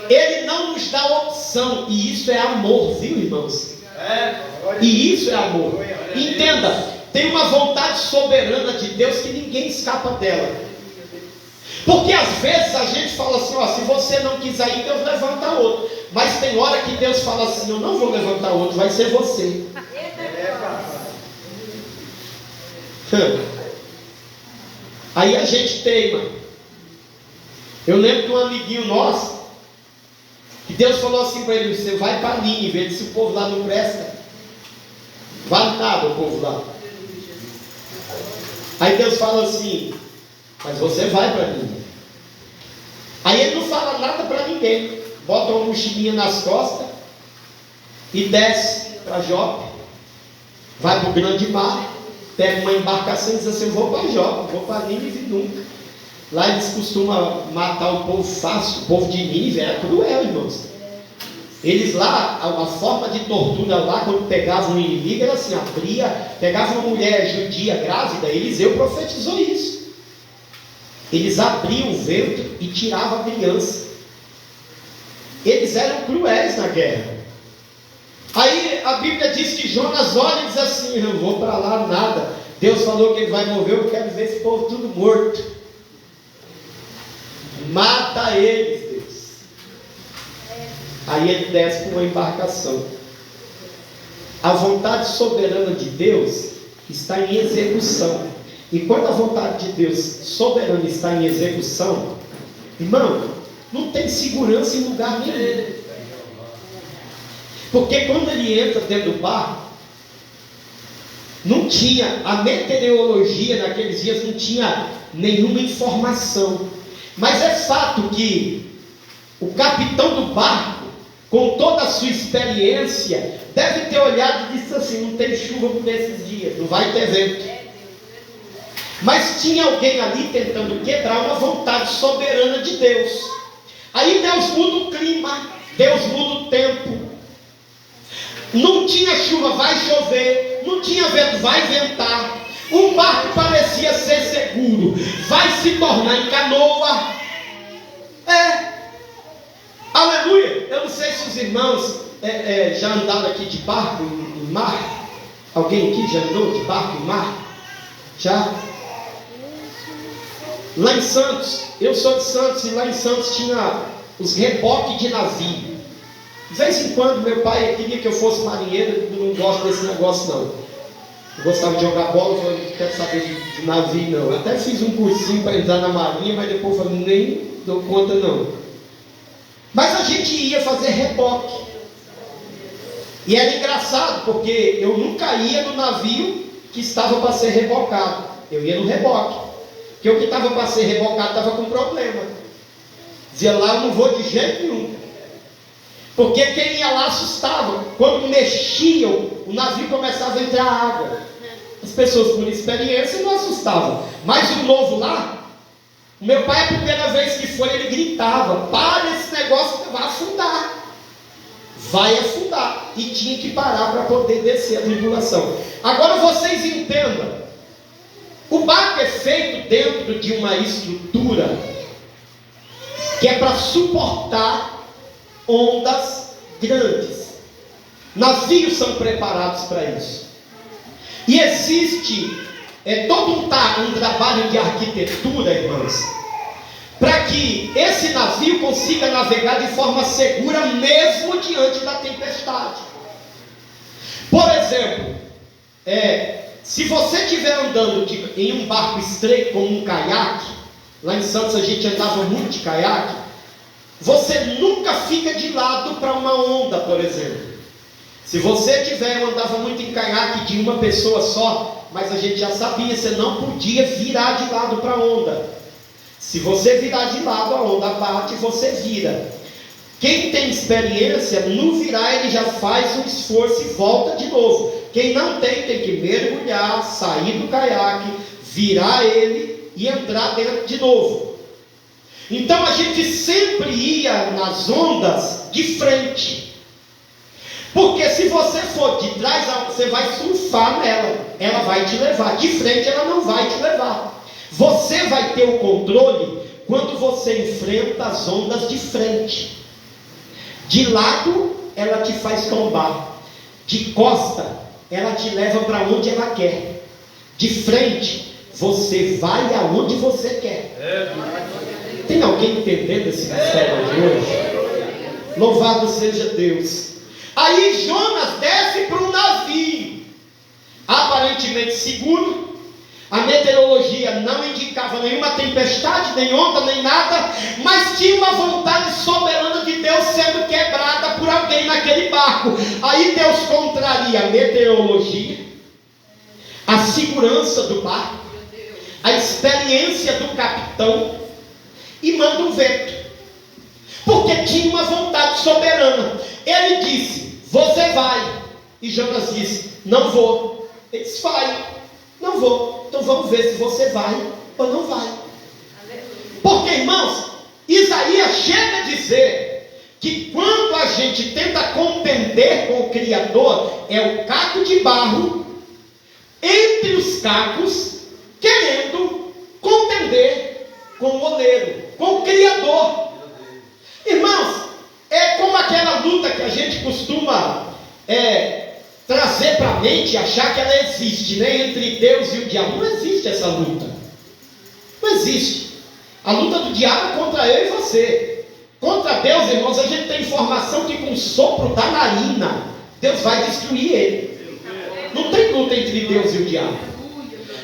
Ele não nos dá opção, e isso é amor, viu, irmãos? E isso é amor. Entenda, tem uma vontade soberana de Deus que ninguém escapa dela. Porque às vezes a gente fala assim, ó, se você não quiser ir, Deus levanta outro. Mas tem hora que Deus fala assim, eu não vou levantar outro, vai ser você. Aí a gente teima. Eu lembro de um amiguinho nosso, que Deus falou assim para ele: você vai para Nínive, se o povo lá não presta, vale nada o povo lá. Aí Deus fala assim: mas você vai para Nínive. Aí ele não fala nada para ninguém, bota uma mochilinha nas costas e desce para Jope, vai para o grande mar, pega uma embarcação e diz assim: eu vou para Jope, vou para Nínive nunca. Lá eles costumam matar o povo fácil. O povo de Nínive era cruel, irmãos. Eles lá, a forma de tortura lá, quando pegavam um inimigo, era assim: pegavam uma mulher judia grávida. Eliseu profetizou isso. Eles abriam o ventre e tiravam a criança. Eles eram cruéis na guerra. Aí a Bíblia diz que Jonas olha e diz assim: eu não vou para lá nada. Deus falou que ele vai morrer, eu quero ver esse povo tudo morto. Mata eles, Deus. Aí ele desce com uma embarcação. A vontade soberana de Deus está em execução. E quando a vontade de Deus soberana está em execução, irmão, não tem segurança em lugar nenhum. Porque quando ele entra dentro do barco, não tinha, a meteorologia naqueles dias não tinha nenhuma informação. Mas é fato que o capitão do barco, com toda a sua experiência, deve ter olhado e disse assim: não tem chuva por esses dias, não vai ter vento. Mas tinha alguém ali tentando quebrar uma vontade soberana de Deus. Aí Deus muda o clima, Deus muda o tempo. Não tinha chuva, vai chover. Não tinha vento, vai ventar. O barco parecia ser seguro, vai se tornar em canoa. Aleluia. Eu não sei se os irmãos já andaram aqui de barco em mar. Alguém aqui já andou de barco em mar? Já? Lá em Santos, eu sou de Santos, e lá em Santos tinha os reboques de navio. De vez em quando meu pai queria que eu fosse marinheiro. Eu não gosto desse negócio não. Eu gostava de jogar bola, eu falei: não quero saber de navio não. Até fiz um cursinho para entrar na marinha, mas depois eu falei: nem dou conta não. Mas a gente ia fazer reboque. E era engraçado, porque eu nunca ia no navio que estava para ser rebocado. Eu ia no reboque. Porque o que estava para ser rebocado estava com problema. Dizia lá: eu não vou de jeito nenhum. Porque quem ia lá assustava. Quando mexiam, o navio começava a entrar água. As pessoas por experiência não assustavam. Mas o novo lá, o meu pai, a primeira vez que foi, ele gritava: para esse negócio, vai afundar. Vai afundar. E tinha que parar para poder descer a tribulação. Agora vocês entendam. O barco é feito dentro de uma estrutura que é para suportar ondas grandes. Navios são preparados para isso. E existe todo um trabalho de arquitetura, irmãos, para que esse navio consiga navegar de forma segura mesmo diante da tempestade. Por exemplo, se você estiver andando em um barco estreito como um caiaque, lá em Santos a gente andava muito de caiaque, você nunca fica de lado para uma onda, por exemplo. Se você eu andava muito em caiaque de uma pessoa só, mas a gente já sabia, você não podia virar de lado para a onda. Se você virar de lado, a onda bate e você vira. Quem tem experiência, no virar ele já faz um esforço e volta de novo. Quem não tem que mergulhar, sair do caiaque, virar ele e entrar dentro de novo. Então a gente sempre ia nas ondas de frente. Porque se você for de trás, você vai surfar nela. Ela vai te levar. De frente ela não vai te levar. Você vai ter o controle quando você enfrenta as ondas de frente. De lado, ela te faz tombar. De costa, ela te leva para onde ela quer. De frente, você vai aonde você quer. Tem alguém entendendo esse mistério de hoje? Louvado seja Deus. Aí Jonas desce para um navio, aparentemente seguro. A meteorologia não indicava nenhuma tempestade, nem onda, nem nada, mas tinha uma vontade soberana de Deus sendo quebrada por alguém naquele barco. Aí Deus contraria a meteorologia, a segurança do barco, a experiência do capitão, e manda um vento, porque tinha uma vontade soberana. Ele disse: você vai. E Jonas disse: não vou. Ele disse: vai. Não vou. Então vamos ver se você vai ou não vai. Porque, irmãos, Isaías chega a dizer que quando a gente tenta contender com o Criador, é o caco de barro entre os cacos, querendo contender com o oleiro, com o Criador. Irmãos, é como aquela luta que a gente costuma trazer para a mente e achar que ela existe, né? Entre Deus e o diabo. Não existe essa luta. Não existe. A luta do diabo é contra eu e você. Contra Deus, irmãos, a gente tem informação que com o sopro da narina, Deus vai destruir ele. Não tem luta entre Deus e o diabo.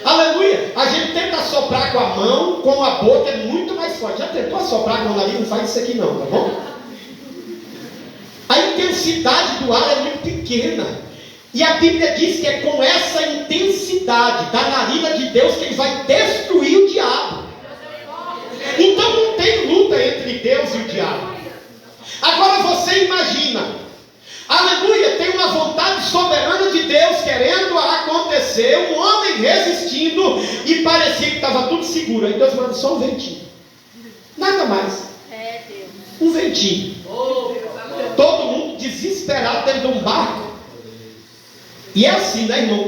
Aleluia. A gente tenta soprar com a mão, com a boca, é muito mais forte. Já tentou soprar com o nariz? Não faz isso aqui não, tá bom? A intensidade do ar é muito pequena. E a Bíblia diz que é com essa intensidade da narina de Deus que ele vai destruir o diabo. Então não tem luta entre Deus e o diabo. Agora você imagina, aleluia, tem uma vontade soberana de Deus querendo acontecer, um homem resistindo, e parecia que estava tudo seguro. Aí Deus manda só um ventinho, nada mais, um ventinho. Todo mundo desesperado dentro de um barco. E é assim, né, irmão?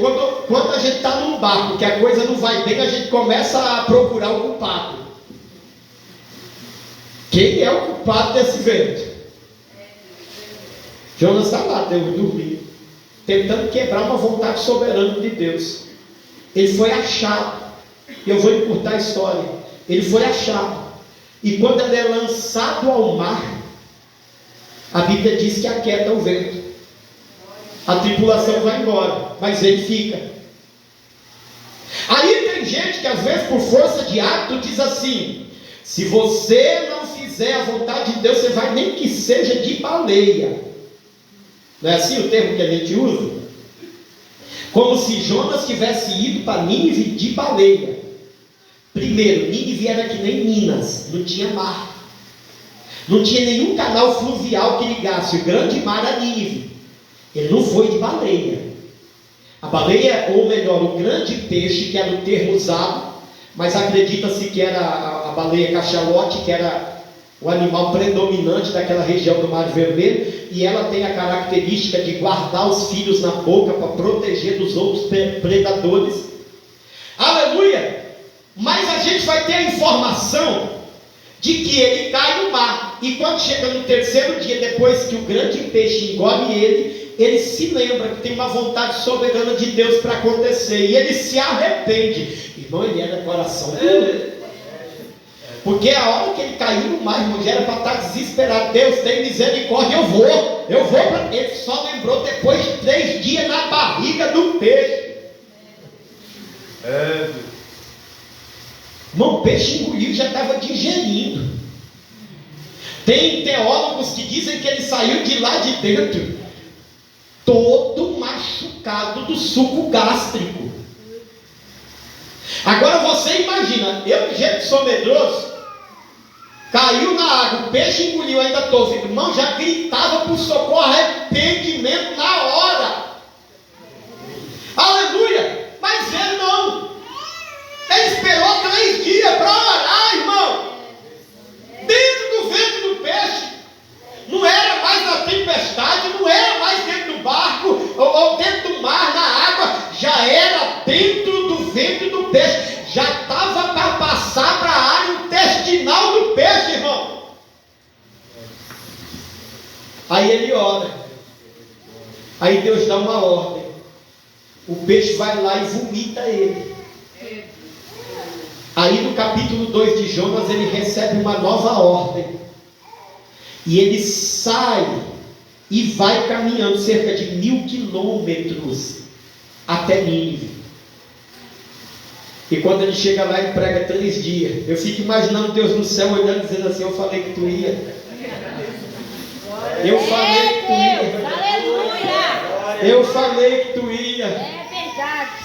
Quando a gente está num barco que a coisa não vai bem, a gente começa a procurar o culpado. Quem é o culpado desse vento? Jonas está lá, Deus dormindo, tentando quebrar uma vontade soberana de Deus. Ele foi achado. E eu vou encurtar a história. Ele foi achado. E quando ele é lançado ao mar, a Bíblia diz que aquieta o vento. A tripulação vai embora, mas ele fica. Aí tem gente que às vezes por força de hábito diz assim: se você não fizer a vontade de Deus, você vai nem que seja de baleia. Não é assim o termo que a gente usa? Como se Jonas tivesse ido para Nínive de baleia. Primeiro, Nínive era que nem Minas, não tinha mar, não tinha nenhum canal fluvial que ligasse. O grande mar era Nínive. Ele não foi de baleia. A baleia, ou melhor, o grande peixe, que era o termo usado, mas acredita-se que era a baleia cachalote, que era o animal predominante daquela região do Mar Vermelho, e ela tem a característica de guardar os filhos na boca para proteger dos outros predadores. Aleluia! Mas a gente vai ter a informação de que ele cai no mar, e quando chega no terceiro dia, depois que o grande peixe engole ele se lembra que tem uma vontade soberana de Deus para acontecer, e ele se arrepende. Irmão, ele era coração duro, porque a hora que ele caiu no mar, irmão, já era para estar desesperado. Deus tem misericórdia, eu vou. Ele só lembrou depois de 3 dias na barriga do peixe. Irmão, o peixe engoliu e já estava digerindo. Tem teólogos que dizem que ele saiu de lá de dentro todo machucado do suco gástrico. Agora você imagina, eu de jeito sou medroso, caiu na água, o peixe engoliu, ainda estou, irmão, já gritava por socorro, arrependimento na hora. Aleluia! Mas ele não. Ele esperou 3 dias para orar, irmão. Dentro do ventre do peixe. Não era mais na tempestade, não era mais dentro do barco, ou dentro do mar, na água. Já era dentro do ventre do peixe. Já estava para passar para a área intestinal do peixe, irmão. Aí ele ora. Aí Deus dá uma ordem. O peixe vai lá e vomita ele. Aí no capítulo 2 de Jonas ele recebe uma nova ordem. E ele sai e vai caminhando cerca de 1000 quilômetros até Nínive. E quando ele chega lá, ele prega 3 dias. Eu fico imaginando Deus no céu olhando, dizendo assim: eu falei que tu ia. Eu falei que tu ia. Eu falei que tu ia.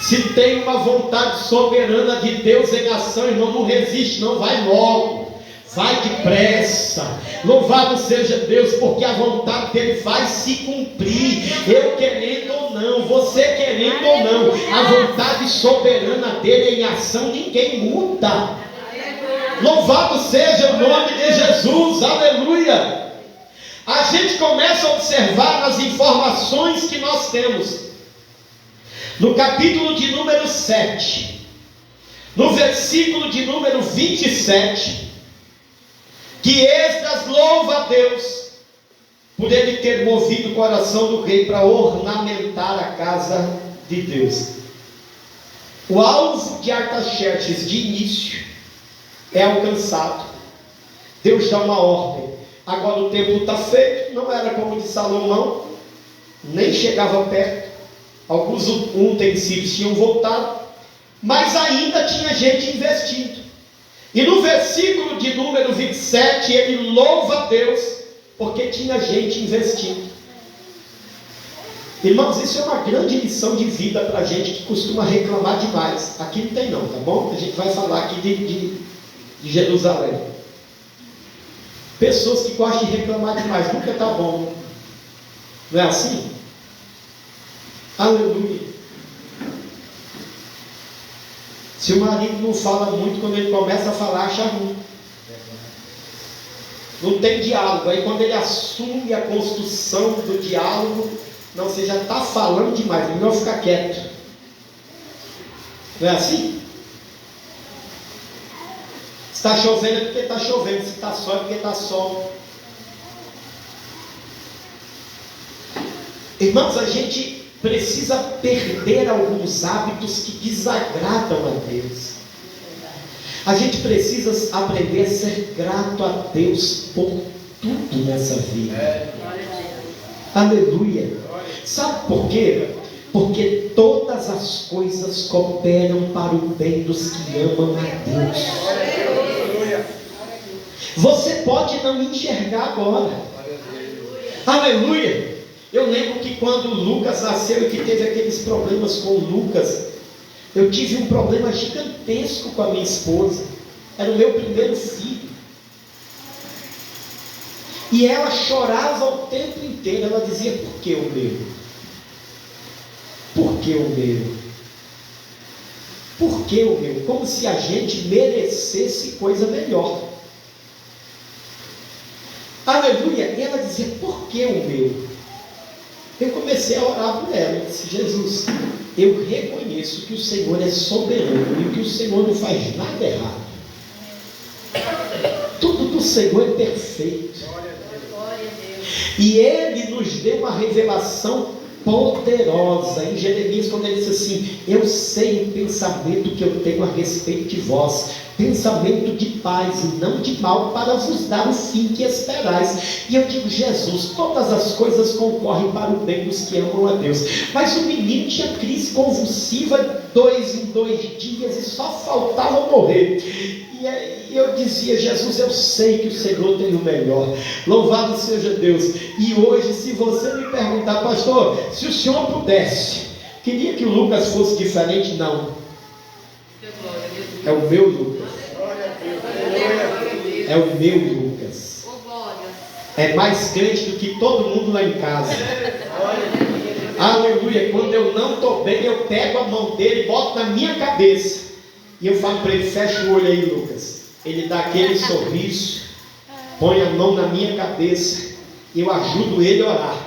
Se tem uma vontade soberana de Deus em ação, irmão, não resiste, não, vai logo. Vai depressa. Louvado seja Deus, porque a vontade dele vai se cumprir. Eu querendo ou não, você querendo ou não, a vontade soberana dele em ação, ninguém muda. Louvado seja o nome de Jesus. Aleluia. A gente começa a observar nas informações que nós temos no capítulo de número 7, no versículo de número 27, que Esdras louva a Deus por ele ter movido o coração do rei para ornamentar a casa de Deus. O alvo de Artaxerxes de início é alcançado. Deus dá uma ordem. Agora o templo está feito, não era como de Salomão, nem chegava perto. Alguns utensílios tinham voltado, mas ainda tinha gente investindo. E no versículo de número 27, ele louva a Deus, porque tinha gente investindo. Irmãos, isso é uma grande lição de vida para a gente que costuma reclamar demais. Aqui não tem não, tá bom? A gente vai falar aqui de Jerusalém. Pessoas que gostam de reclamar demais, nunca está bom. Não é assim? Aleluia. Se o marido não fala muito, quando ele começa a falar, acha ruim. Não tem diálogo. Aí quando ele assume a construção do diálogo, não, você já está falando demais, melhor ficar quieto. Não é assim? Se está chovendo é porque está chovendo, se está sol é porque está sol. Irmãos, a gente precisa perder alguns hábitos que desagradam a Deus. A gente precisa aprender a ser grato a Deus por tudo nessa vida. Aleluia. Sabe por quê? Porque todas as coisas cooperam para o bem dos que amam a Deus. Você pode não enxergar agora. Aleluia. Eu lembro que quando Lucas nasceu e que teve aqueles problemas com Lucas, eu tive um problema gigantesco com a minha esposa. Era o meu primeiro filho. E ela chorava o tempo inteiro. Ela dizia: por que o meu? Por que o meu? Por que o meu? Como se a gente merecesse coisa melhor. Aleluia. E ela dizia, por que o meu? Eu comecei a orar por ela. Eu disse, Jesus, eu reconheço que o Senhor é soberano e que o Senhor não faz nada errado. Tudo do Senhor é perfeito. E Ele nos deu uma revelação poderosa em Jeremias, quando ele disse assim, eu sei o pensamento que eu tenho a respeito de vós, pensamento de paz e não de mal, para vos dar o fim que esperais. E eu digo, Jesus, todas as coisas concorrem para o bem dos que amam a Deus, mas o menino tinha crise convulsiva 2 em 2 dias e só faltava morrer. E eu dizia, Jesus, eu sei que o Senhor tem o melhor, louvado seja Deus. E hoje, se você me perguntar, pastor, se o senhor pudesse, queria que o Lucas fosse diferente? Não, é o meu Lucas, é o meu Lucas, é mais crente do que todo mundo lá em casa. Aleluia. Quando eu não estou bem, eu pego a mão dele, boto na minha cabeça e eu falo para ele, fecha o olho aí, Lucas. Ele dá aquele sorriso, põe a mão na minha cabeça, e eu ajudo ele a orar.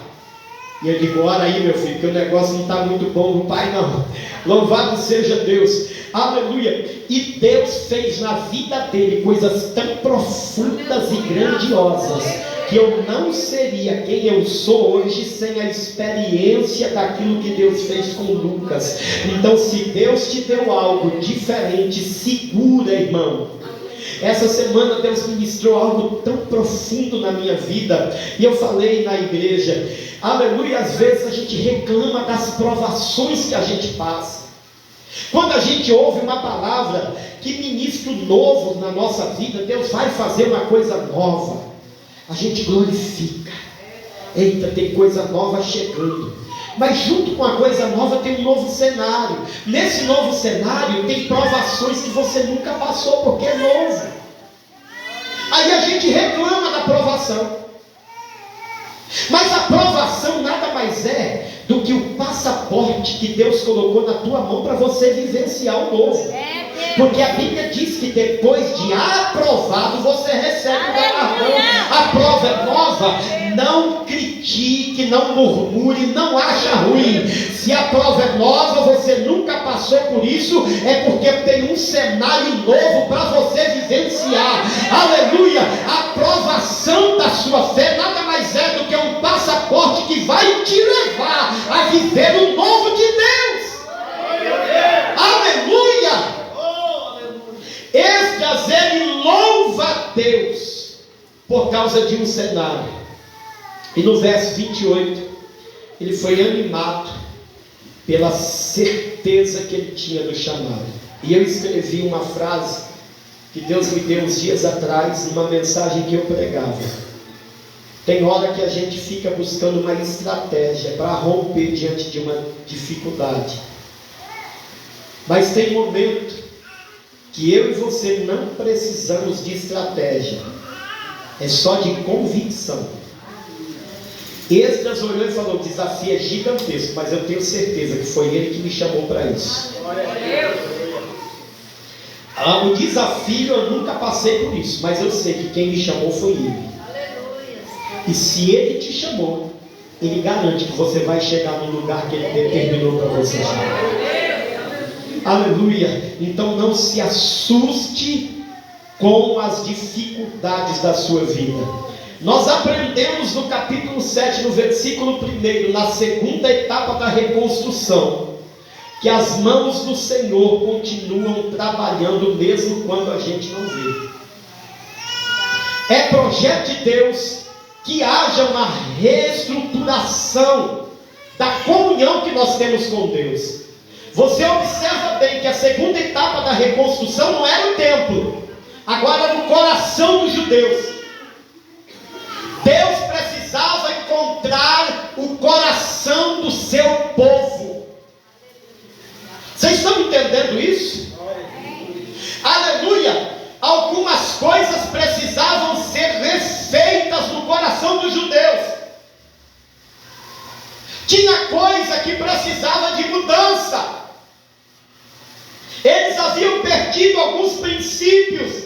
E eu digo, ora aí, meu filho, que o negócio não está muito bom no pai não. Louvado seja Deus. Aleluia. E Deus fez na vida dele coisas tão profundas e grandiosas, que eu não seria quem eu sou hoje sem a experiência daquilo que Deus fez com Lucas. Então, se Deus te deu algo diferente, segura, irmão. Essa semana Deus ministrou algo tão profundo na minha vida, e eu falei na igreja, aleluia, às vezes a gente reclama das provações que a gente passa. Quando a gente ouve uma palavra que ministra o novo na nossa vida, Deus vai fazer uma coisa nova, a gente glorifica. Eita, tem coisa nova chegando. Mas junto com a coisa nova tem um novo cenário. Nesse novo cenário tem provações que você nunca passou, porque é novo. Aí a gente reclama da provação. Mas a provação nada mais é do que o passaporte que Deus colocou na tua mão para você vivenciar o novo. Porque a Bíblia diz que depois de aprovado você recebe o galardão. A prova é nova. Não critique, não murmure, não acha ruim. Se a prova é nova, você nunca passou por isso, é porque tem um cenário novo para você vivenciar. Aleluia. A provação da sua fé nada mais é do que um passaporte que vai te levar a viver o novo de Deus. Aleluia. Esdras, ele louva a Deus por causa de um cenário. E no verso 28, ele foi animado pela certeza que ele tinha do chamado. E eu escrevi uma frase que Deus me deu uns dias atrás, numa mensagem que eu pregava. Tem hora que a gente fica buscando uma estratégia para romper diante de uma dificuldade. Mas tem momento que eu e você não precisamos de estratégia, é só de convicção. Esdras olhou e falou, o desafio é gigantesco, mas eu tenho certeza que foi ele que me chamou para isso. O desafio eu nunca passei por isso, mas eu sei que quem me chamou foi ele. E se ele te chamou, ele garante que você vai chegar no lugar que ele determinou para você chegar. Aleluia. Então não se assuste com as dificuldades da sua vida. Nós aprendemos no capítulo 7, no versículo 1, na segunda etapa da reconstrução, que as mãos do Senhor continuam trabalhando mesmo quando a gente não vê. É projeto de Deus que haja uma reestruturação da comunhão que nós temos com Deus. Você observa bem que a segunda etapa da reconstrução não era o templo, agora era o coração dos judeus. Deus precisava encontrar o coração do seu povo. Vocês estão entendendo isso? Aleluia! Algumas coisas precisavam ser refeitas no coração dos judeus. Tinha coisas coisa que precisava de mudança. Eles haviam perdido alguns princípios.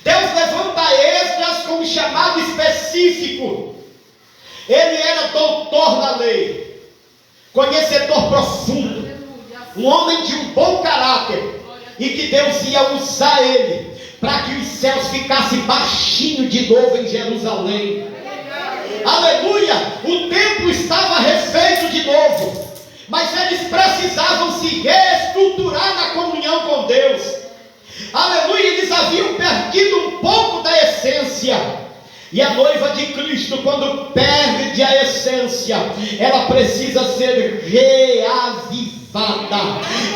Deus levanta Esdras com um chamado específico. Ele era doutor na lei, conhecedor profundo, um homem de um bom caráter, e que Deus ia usar ele para que os céus ficassem baixinho de novo em Jerusalém. Aleluia! O templo estava refeito de novo, mas eles precisavam se reestruturar na comunhão com Deus. Aleluia! Eles haviam perdido um pouco da essência. E a noiva de Cristo, quando perde a essência, ela precisa ser reavivada.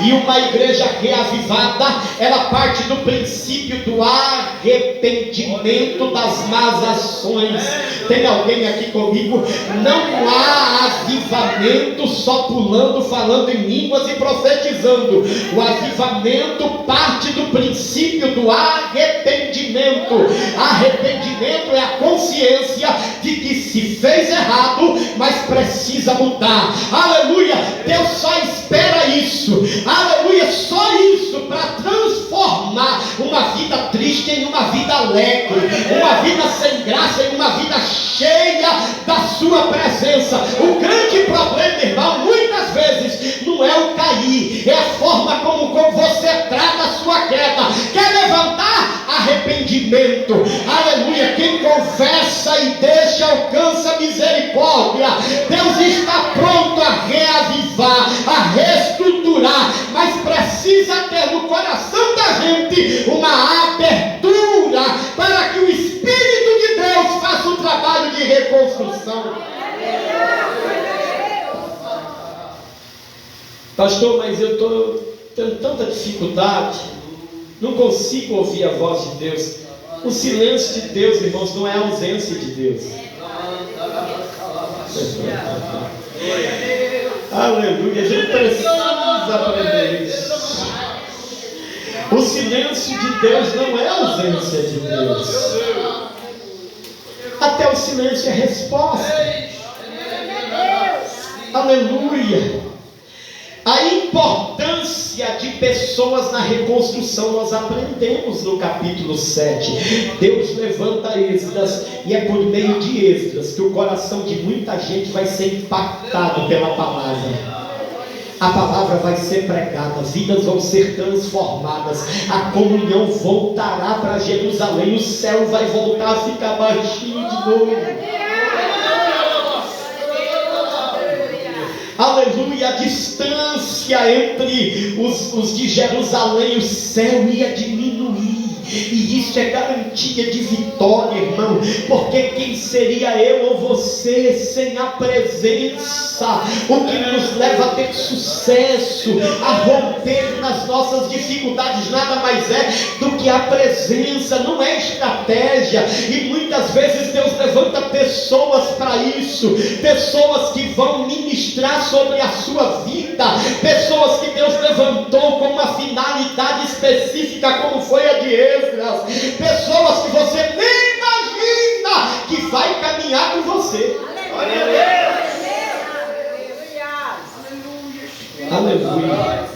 E uma igreja reavivada, ela parte do princípio do arrependimento das más ações. Tem alguém aqui comigo? Não há avivamento só pulando, falando em línguas e profetizando. O avivamento parte do princípio do arrependimento. Arrependimento é a consciência de que se fez errado, mas precisa mudar. Aleluia! Deus só espera isso, aleluia, só isso para transformar uma vida triste em uma vida alegre, uma vida sem graça em uma vida cheia da sua presença. O grande problema, irmão, muitas vezes não é o cair, é a forma como você trata a sua queda. Quer levantar? Arrependimento. Aleluia! Quem confessa e deixa alcança misericórdia. Deus está pronto a reavivar, a reestruturar, mas precisa ter no coração da gente uma abertura para que o Espírito de Deus faça um trabalho de reconstrução. Pastor, mas eu estou tendo tanta dificuldade, não consigo ouvir a voz de Deus. O silêncio de Deus, irmãos, não é a ausência de Deus. Aleluia, a gente precisa aprender isso. O silêncio de Deus não é a ausência de Deus. Até o silêncio é resposta. Aleluia. A importância de pessoas na reconstrução nós aprendemos no capítulo 7. Deus levanta Esdras, e é por meio de Esdras que o coração de muita gente vai ser impactado pela palavra. A palavra vai ser pregada, vidas vão ser transformadas, a comunhão voltará para Jerusalém, o céu vai voltar a ficar baixinho de novo. Aleluia, a distância entre os de Jerusalém e o céu ia diminuir. E isso é garantia de vitória, irmão. Porque quem seria eu ou você sem a presença? O que nos leva a ter sucesso, a romper nas nossas dificuldades, nada mais é do que a presença. Não é estratégia. E muitas vezes Deus levanta pessoas para isso, pessoas que vão ministrar sobre a sua vida, pessoas que Deus levantou com uma finalidade específica, como foi a de Esdras, pessoas que você nem imagina que vai caminhar com você. Aleluia.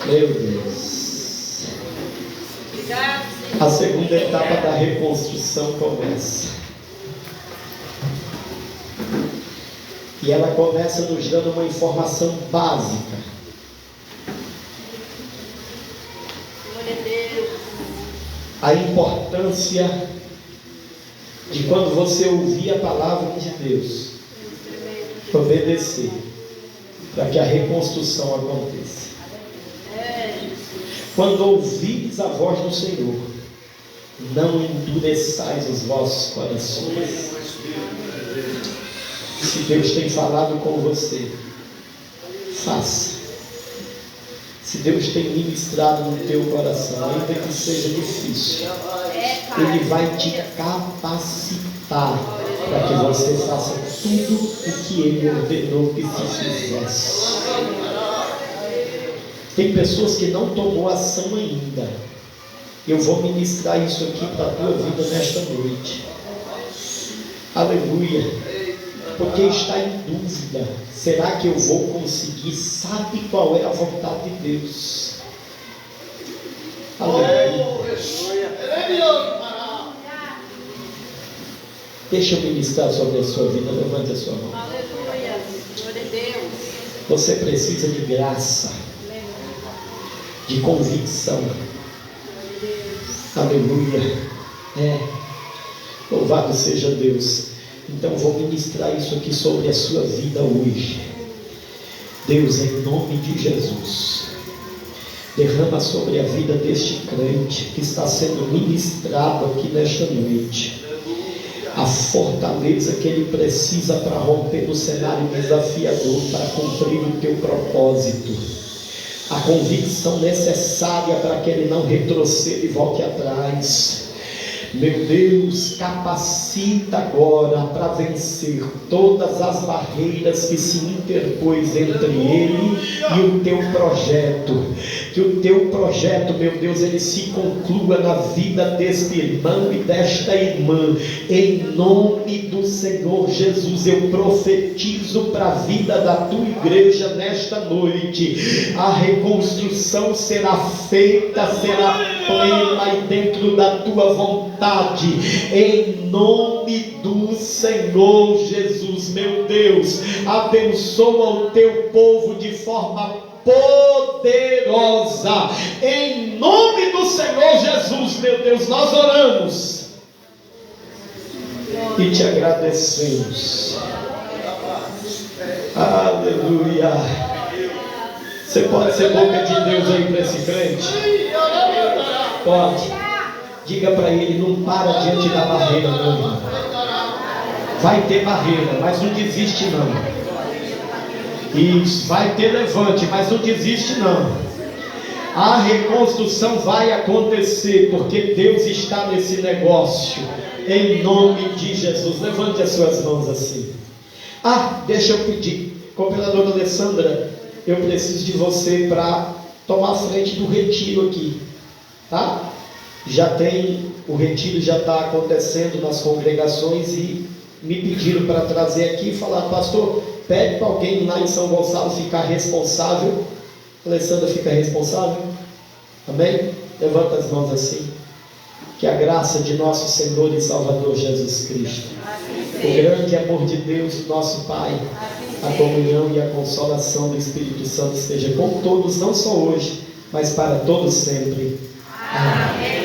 Meu Deus. A segunda etapa da reconstrução começa. E ela começa nos dando uma informação básica. A importância de quando você ouvir a palavra de Deus, obedecer, para que a reconstrução aconteça. Quando ouvires a voz do Senhor, não endureçais os vossos corações. Se Deus tem falado com você, faça. Se Deus tem ministrado no teu coração, ainda que seja difícil, Ele vai te capacitar para que você faça tudo o que Ele ordenou que se fizesse. Tem pessoas que não tomou ação ainda. Eu vou ministrar isso aqui para a tua vida nesta noite. Aleluia. Porque está em dúvida. Será que eu vou conseguir? Sabe qual é a vontade de Deus? Aleluia. Deixa eu ministrar sobre a sua vida. Levante a sua mão. Aleluia. Glória a Deus. Você precisa de graça, de convicção. Aleluia. Louvado seja Deus. Então vou ministrar isso aqui sobre a sua vida hoje. Deus, em nome de Jesus, derrama sobre a vida deste crente que está sendo ministrado aqui nesta noite a fortaleza que ele precisa para romper no cenário desafiador, para cumprir o teu propósito, a convicção necessária para que ele não retroceda e volte atrás. Meu Deus, capacita agora para vencer todas as barreiras que se interpôs entre ele e o teu projeto. Que o teu projeto, meu Deus, ele se conclua na vida deste irmão e desta irmã. Em nome do Senhor Jesus, eu profetizo para a vida da tua igreja nesta noite. A reconstrução será feita, será plena e dentro da tua vontade. Em nome do Senhor Jesus, meu Deus, abençoa o teu povo de forma poderosa. Em nome do Senhor Jesus, meu Deus, nós oramos e te agradecemos. Aleluia. Você pode ser boca de Deus aí para esse crente? Pode. Diga para ele, não para diante da barreira não, irmão. Vai ter barreira, mas não desiste não. Isso, vai ter levante, mas não desiste não. A reconstrução vai acontecer, porque Deus está nesse negócio. Em nome de Jesus. Levante as suas mãos assim. Deixa eu pedir, cooperadora Alessandra, eu preciso de você para tomar a frente do retiro aqui, tá? O retiro já está acontecendo nas congregações e me pediram para trazer aqui e falar, pastor, pede para alguém lá em São Gonçalo ficar responsável. Alessandra fica responsável? Amém? Levanta as mãos assim. Que a graça de nosso Senhor e Salvador Jesus Cristo, o grande amor de Deus, nosso Pai, a comunhão e a consolação do Espírito Santo esteja com todos, não só hoje, mas para todos sempre. Amém.